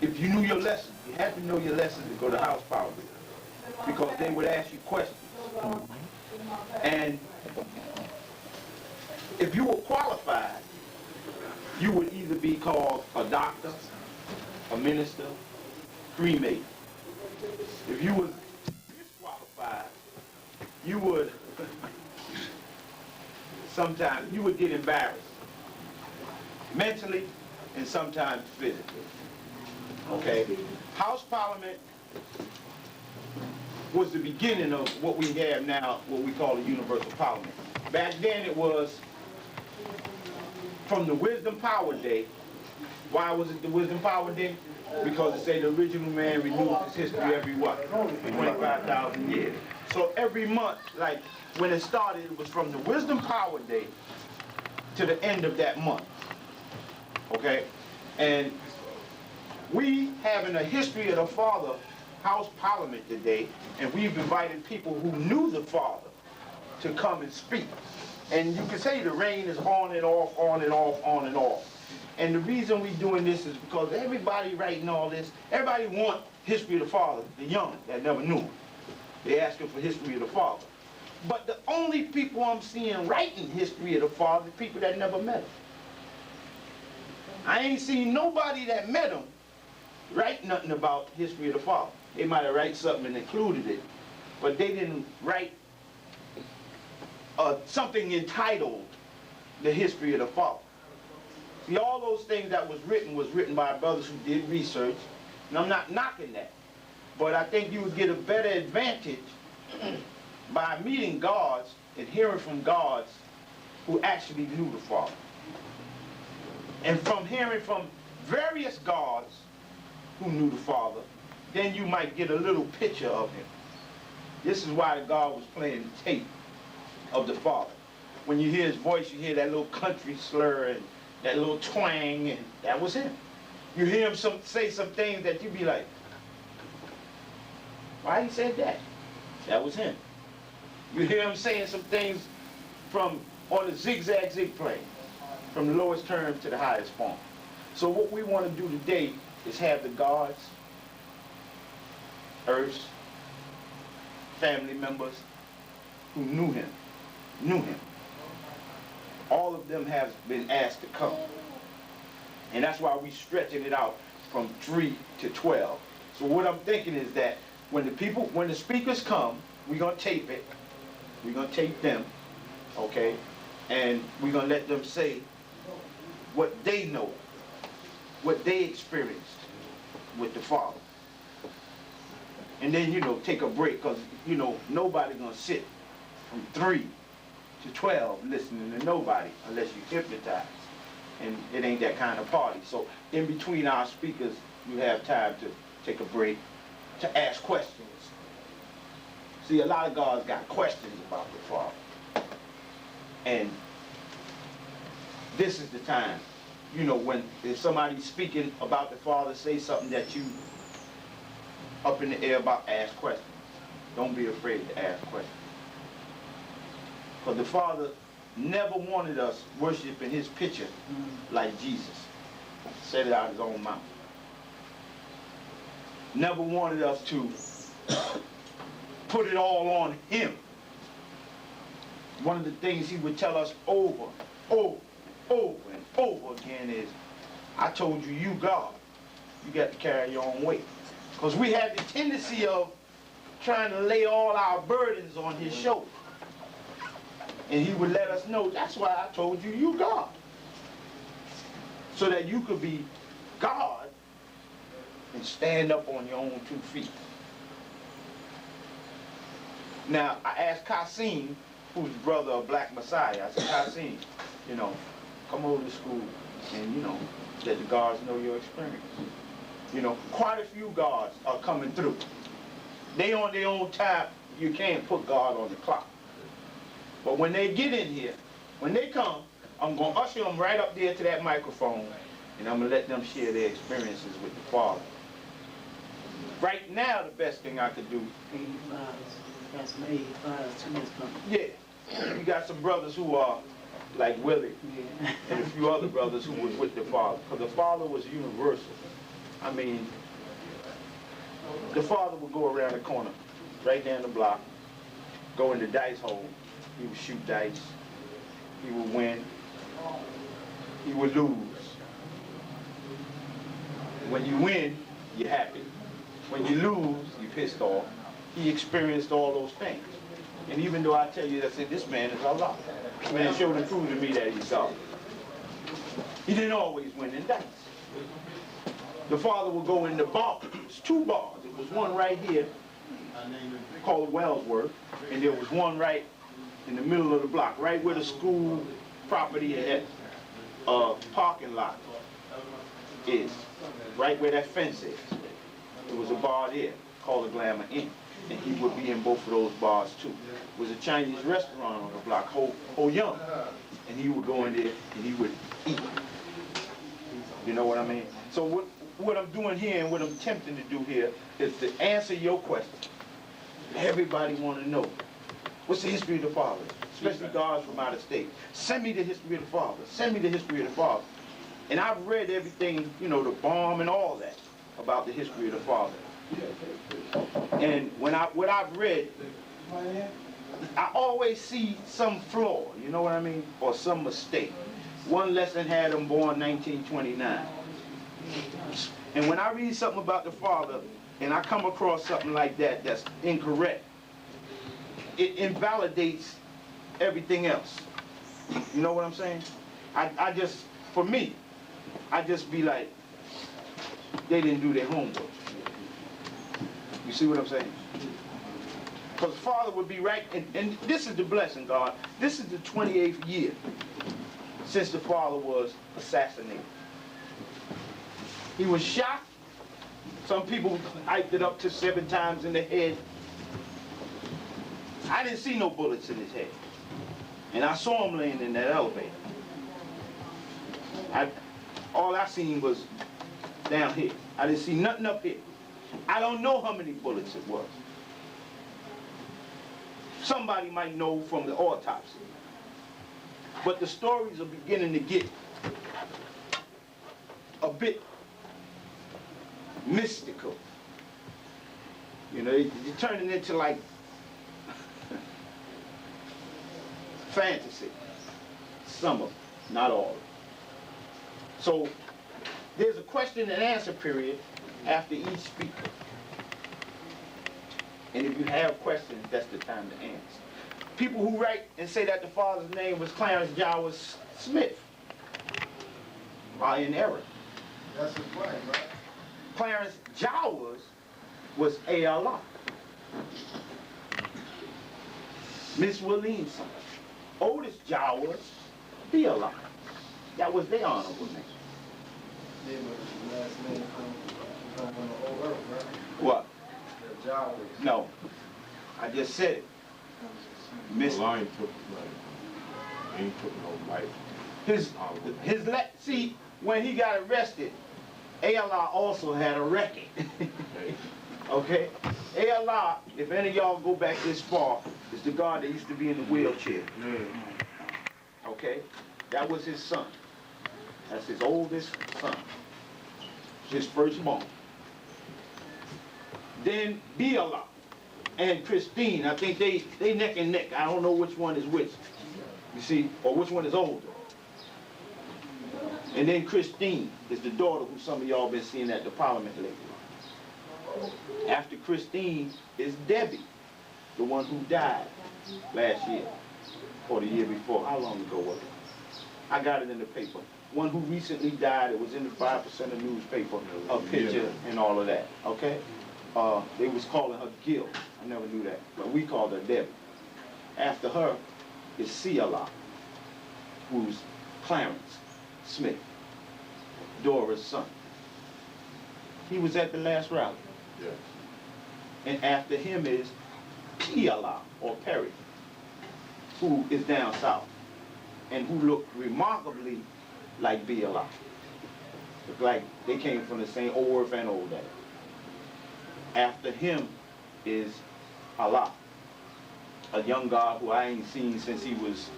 if you knew your lesson, you had to know your lesson to go to house power because they would ask you questions. And if you were qualified, you would either be called a doctor, a minister, Freemason. If you were disqualified, you would sometimes you would get embarrassed mentally and sometimes physically. Okay? House Parliament was the beginning of what we have now, what we call a universal parliament. Back then it was from the Wisdom Power Day. Why was it the Wisdom Power Day? Because it said the original man renewed his history every what? 25,000 years. So every month, like when it started, it was from the Wisdom Power Day to the end of that month. Okay? And we having a history of the Father House Parliament today, and we've invited people who knew the Father to come and speak. And you can say the rain is on and off, on and off, on and off. And the reason we're doing this is because everybody writing all this, everybody want history of the Father, the young that never knew him. They asking for history of the Father. But the only people I'm seeing writing history of the Father are people that never met him. I ain't seen nobody that met him write nothing about history of the Father. They might have write something and included it, but they didn't write something entitled The History of the Father. See, all those things that was written by brothers who did research, and I'm not knocking that, but I think you would get a better advantage by meeting gods and hearing from gods who actually knew the Father. And from hearing from various gods who knew the Father, then you might get a little picture of him. This is why the God was playing the tape of the Father. When you hear his voice, you hear that little country slur and that little twang, and that was him. You hear him say some things that you be like, why he said that? That was him. You hear him saying some things from on the zigzag plane, from the lowest term to the highest form. So what we want to do today is have the gods, earths, family members who knew him. All of them have been asked to come. And that's why we're stretching it out from 3 to 12. So what I'm thinking is that when the speakers come, we're going to tape it. We're going to tape them, okay? And we're going to let them say what they know, what they experienced with the Father. And then, take a break, because, nobody's going to sit from 3 to 12 listening to nobody unless you hypnotize. And it ain't that kind of party. So in between our speakers, you have time to take a break, to ask questions. See, a lot of gods got questions about the Father. And this is the time, when if somebody's speaking about the Father, say something that you up in the air about, ask questions. Don't be afraid to ask questions. Because the Father never wanted us worshiping his picture like Jesus. Said it out of his own mouth. Never wanted us to put it all on him. One of the things he would tell us over and over again is, I told you, you God. You got to carry your own weight. Because we had the tendency of trying to lay all our burdens on his shoulder. And he would let us know, that's why I told you, you God. So that you could be God and stand up on your own 2 feet. Now, I asked Kasim, who's the brother of Black Messiah, I said, Kasim, come over to school and, let the guards know your experience. Quite a few guards are coming through. They on their own time, you can't put God on the clock. But when they get in here, when they come, I'm going to usher them right up there to that microphone, and I'm going to let them share their experiences with the Father. Right now, the best thing I could do... 85. Got some 85, 2 minutes coming. Yeah. You got some brothers who are like Willie, and a few other brothers who was with the Father. Because the Father was universal. I mean, the father would go around the corner, right down the block, go in the dice hole. He would shoot dice. He would win. He would lose. When you win, you're happy. When you lose, you're pissed off. He experienced all those things. And even though I tell you that, I said, this man is Allah. This man showed and proved to me that he's God. He didn't always win in dice. The father would go in the bar. There's 2 bars. There was one right here called Wellsworth, and there was one right in the middle of the block, right where the school property at parking lot is, right where that fence is. There was a bar there called the Glamour Inn, and he would be in both of those bars too. There was a Chinese restaurant on the block, Ho Young, and he would go in there and he would eat. You know what I mean? So what I'm doing here and what I'm attempting to do here is to answer your question. Everybody want to know, what's the history of the father? Especially guys from out of state. Send me the history of the father. Send me the history of the father. And I've read everything, you know, the bomb and all that about the history of the father. And what I've read, I always see some flaw, you know what I mean? Or some mistake. One lesson had him born 1929. And when I read something about the father, and I come across something like that that's incorrect, it invalidates everything else. You know what I'm saying? I just, for me, I just be like, they didn't do their homework. You see what I'm saying? Because father would be right, and this is the blessing, God. This is the 28th year since the father was assassinated. He was shot. Some people hyped it up to 7 times in the head. I didn't see no bullets in his head. And I saw him laying in that elevator. All I seen was down here. I didn't see nothing up here. I don't know how many bullets it was. Somebody might know from the autopsy. But the stories are beginning to get a bit mystical. You know, you're turning into like fantasy. Some of them, not all of them. So there's a question and answer period after each speaker. And if you have questions, that's the time to answer. People who write and say that the father's name was Clarence Jowers Smith are in error. That's his name, right? Clarence Jowers was A.Allah. Miss Williamson. Otis Jowers, B.Allah. That was their honorable name. Last name from the old earth, right? What? The Jowers. No. I just said it. Miss. Well, I ain't took like, ain't took no life. See, when he got arrested, A.Allah also had a record. Okay? A.Allah, if any of y'all go back this far, is the God that used to be in the wheelchair. Okay? That was his son. That's his oldest son. His firstborn. Then B.Allah and Christine, I think they neck and neck. I don't know which one is which. You see, or which one is older. And then Christine is the daughter who some of y'all been seeing at the Parliament lately. After Christine is Debbie, the one who died last year, or the year before. How long ago was it? I got it in the paper. One who recently died, it was in the 5% of newspaper, a picture and all of that, okay? They was calling her Gil. I never knew that, but we called her Debbie. After her is C.Allah, who's Clarence Smith, Dora's son. He was at the last rally. Yes. And after him is P.Allah, or Perry, who is down south, and who looked remarkably like B.Allah. Looked like they came from the same old earth and old day. After him is Allah, a young God who I ain't seen since he was